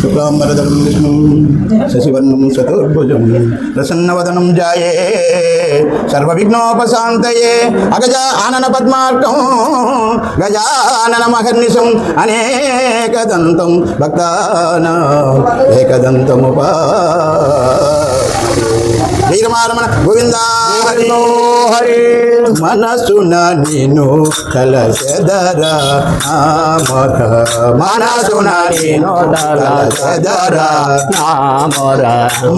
शुक्लांबरधरं विष्णुं शशिवर्णं चतुर्भुजं प्रसन्नवदनं ध्याये सर्वविघ्नोपशान्तये अगजा आनन पद्मार्कं गजाननमहर्निशम् अनेकदन्तं भक्तानाम् एकदन्तमुपा శ్రీరమారమణ గోవింద హరి మనసున నిన్ను తలసెదర మనసున నిన్ను తలసెదర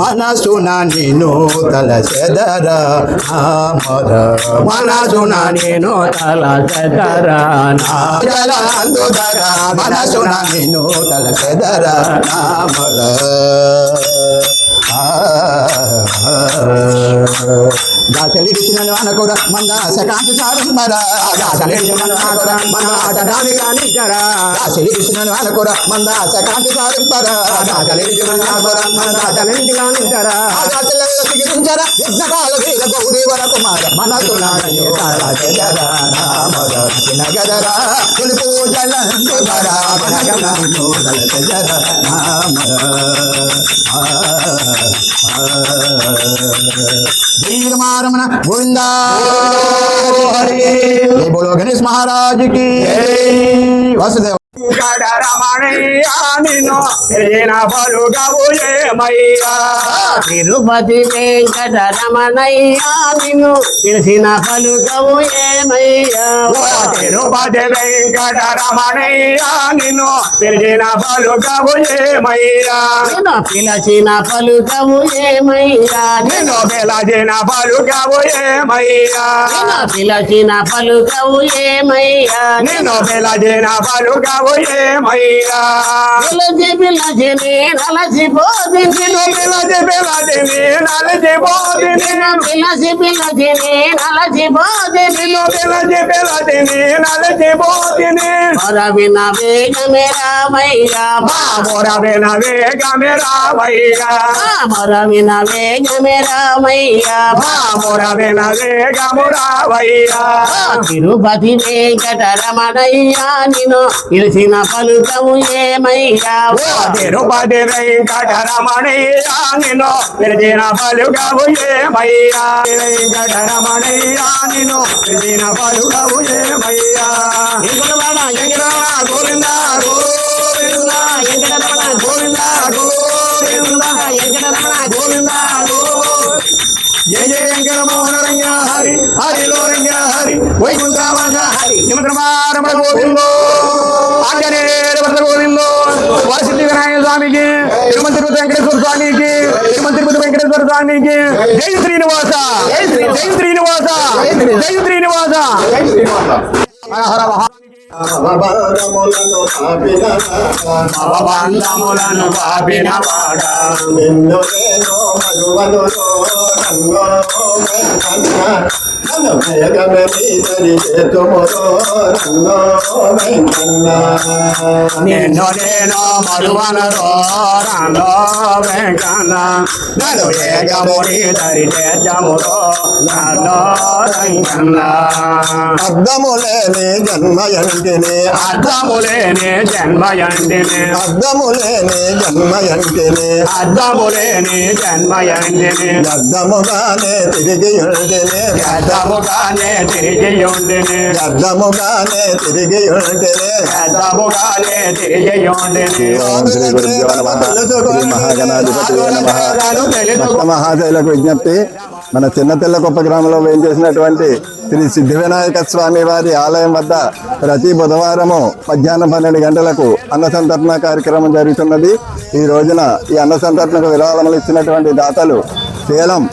మనసున నిన్ను తలసెదర మనసున నిన్ను తలసెదర జలందుదర మనసున నిన్ను తలసెదర దాసలిడిచిన వానకుర మంద సకాంతి సారంబర దాసలిడిచిన వానకుర మంద ఆటడానికానిచ్చర దాసలిడిచిన వానకుర మంద సకాంతి సారంబర దాసలిడిచిన వానకుర మంద ఆటడానికానిచ్చర దాసలల్ల సిగించర యజ్ఞకాల వీర గౌరీ వర కుమార మనసునాయో రాజజర నామద నగదర కులుపు జలంతుదర మనగనో దలజర నామద శ్రీరమారమణ గోవింద హరి बोलो गणेश महाराज की वासुदेव రమణయ్యా నిన్ను పలుగవుయేమయ్యా తిరుపతి వెంకటరమణయ్యా నిన్ను పిలిచిన పలుగవుయేమయ్యా తిరుపతి వెంకటరమణయ్యా నిన్ను పిలిచిన పలుగవుయేమయ్యా పిలిచిన పలుగవుయేమయ్యా నిన్ను పిలిచిన పలుగవుయేమయ్యా పిలిచిన పలుగవుయేమయ్యా నిన్ను పిలిచిన పలుగవు ఏమయ్యా పిలచి పిలచి నలసిపోతి పిలచి పిలచి నలసిపోతి పిలచి పిలచి నలసిపోతి పిలచి పిలచి నలసిపోతి మొరవిన వేగమే రామయ్యా మొరవిన వేగమే రామయ్యా మొరవిన వేగమే రామయ్యా మొరవిన వేగము రామయ్యా తిరుపతి వెంకటరమణయ్యా నిన్ను పిలిచిన పలుకము ఏమయ్యా తిరుపతి వెంకటరమణయ్యా నిన్ను పిలిచిన పలుకము ఏమయ్యా వెంకటరమణయ్యా నిన్ను పిలిచిన పలుకము ఏమయ్యా గోవింద గోవింద వెంకటరమణ గోవింద గోవింద వెంకటరమణ గోవింద జయ జయ వెంకట మోహన రంగ హరి హరిలో రంగ హరి వైకుంఠావాస హరి నిమద్రమారమణ గోవిందో ఆంజనేయ గోవిందో వరసిద్ధి వినాయక స్వామికి తిరుమల తిరుపతి వెంకటేశ్వర స్వామికి తిరుమల తిరుపతి వెంకటేశ్వర స్వామికి జై శ్రీనివాస జై శ్రీనివాస జై శ్రీనివాస హర హర భవబంధములను పాపిన వాడ నిన్ను నేను మధువను నన్ను భయగమే చేతుమురో నన్నో వెంకన్న నిన్ను నేను మరువనరో రాందో వెంకన్న నన్ను ఏగముడి దరిచేజమురో నాలో వెంకన్న అద్దములేని జన్మయంటిని అద్దములేని జన్మయంటిని అద్దములేని జన్మయంటిని అద్దములేని జన్మయంటిని అద్దముగానే తిరిగి ఉంటిని అద్దముగానే తిరిగి ఉండిని అద్దముగానే తిరిగి ఉంటిని అద్దముగానే తిరిగి ఉండిని ఓం శ్రీ గురుభ్యో నమః శ్రీ మహాగణాధిపతి నమః భక్త మహాశైలకు విజ్ఞప్తి మన చిన్న తెల్లకొప్ప గ్రామంలో వేయించేసినటువంటి శ్రీ సిద్ధి వినాయక స్వామి వారి ఆలయం వద్ద ప్రతి బుధవారము మధ్యాహ్నం 12 గంటలకు అన్న సంతర్పణ కార్యక్రమం జరుగుతున్నది. ఈ రోజున ఈ అన్న సంతర్పణకు విరాళములు ఇచ్చినటువంటి దాతలు సేలం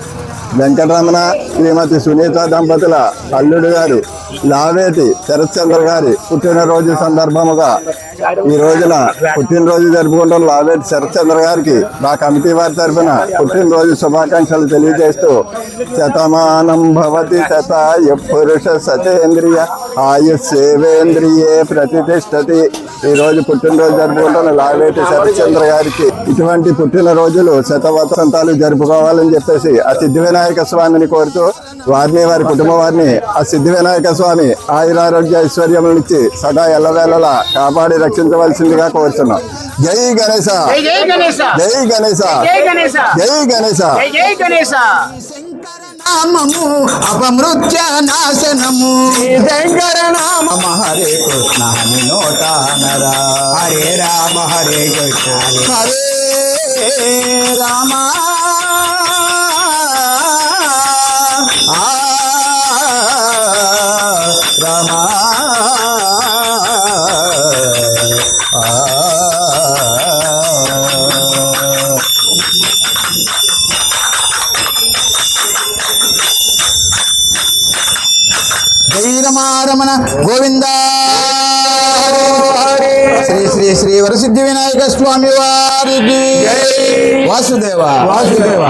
వెంకటరమణ శ్రీమతి సునీత దంపతుల అల్లుడు గారు లావేటి శరత్చంద్ర గారి పుట్టినరోజు సందర్భముగా ఈ రోజున పుట్టినరోజు జరుపుకుంటున్న లావేటి శరత్చంద్ర గారికి మా కమిటీ వారి తరఫున పుట్టినరోజు శుభాకాంక్షలు తెలియజేస్తూ శతమానం భవతి శతాయ పురుష సతేంద్రియ ఆయుష్యేవేంద్రియే ప్రతిష్టతి. ఈ రోజు పుట్టినరోజు జరుపుకుంటున్న లావేటి శరత్చంద్ర గారికి ఇటువంటి పుట్టినరోజులు శతవసంతాలు జరుపుకోవాలని చెప్పేసి ఆ సిద్ధి వినాయక స్వామిని కోరుతూ వారిని వారి కుటుంబ వారిని ఆ సిద్ధి వినాయక స్వామి ఆయురారోగ్య ఐశ్వర్యములను ఇచ్చి సదా ఎల్లవేళలా కాపాడి రక్షించవలసిందిగా కోరుతున్నాం. జై గణేశ, జై గణేశ, జై గణేశ, జై గణేశ, జై గణేశ. జై గణేశ. నామము అపమృత్య నాశనము శంకర నామ హరే కృష్ణ హని నోటానరా హరే రామ హరే కృష్ణ హరే రామ రామ జై రమారమణ గోవింద శ్రీ శ్రీ శ్రీ వరసిద్ధి వినాయక స్వామి వారికి వాసుదేవ వాసుదేవ.